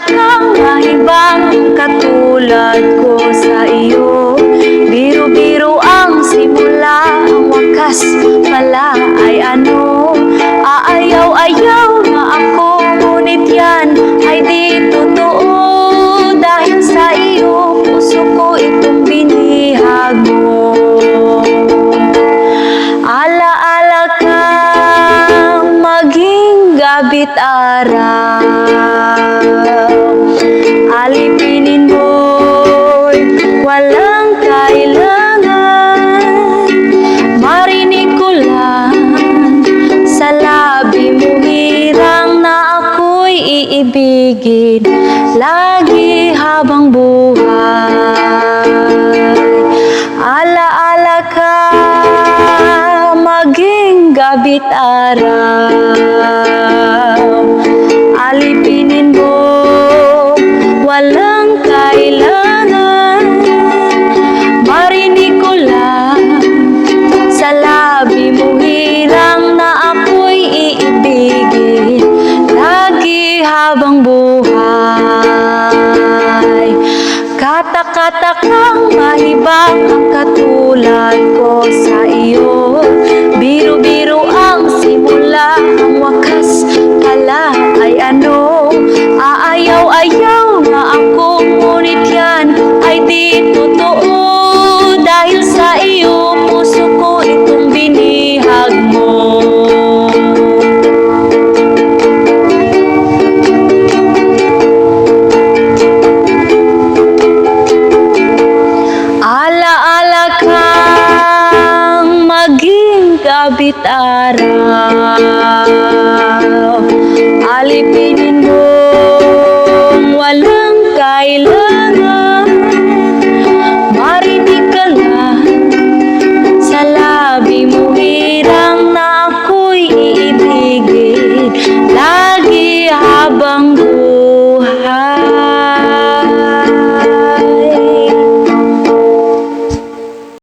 kang mahibang katulad ko sa iyo. Biro-biro ang simula, ang wakas pala ay ano. Aayaw-ayaw na ako, ngunit yan ay di totoo. Dahil sa iyo, puso ko itong binihag mo. Alaala ka maging gabi't araw, alipinin mo'y walang kailangan. Marinig ko lang sa labi mo hirang na ako'y iibigin lagi habang buhay. Alaala ka maging gabi't araw, alipinin mo walang kailangan. Marinig ko lang sa labi mo hirang na ako'y iibigin lagi habang buhay. Katak-katakang mahibang ang katulad ko sa iyo. Biro-biro ang simula, ang wakas pala ay ano. Aayaw-ayaw na ako, ngunit yan ay di totoo. Dahil sa iyo, puso ko itong binihag mo. Alaala kang maging gabi't araw, alipinin mo walang kailangan.